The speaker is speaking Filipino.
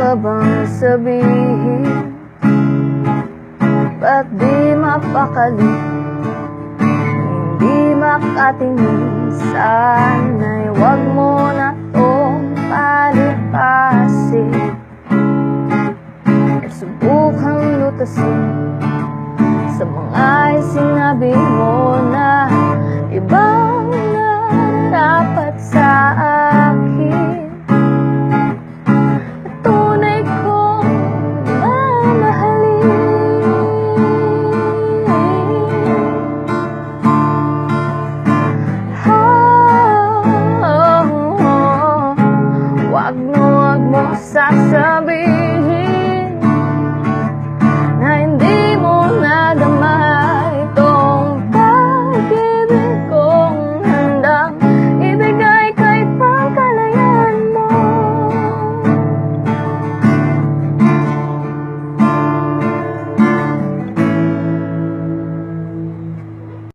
ka bang sabihin? Ba't di mapakali? Hindi makatingin. Sana'y wag mo na tong palipasin at subukang lutasin sa mga sinabi mo na ibang nararapat sa akin. Tunay kong mamahalin. Wag mo sasabihin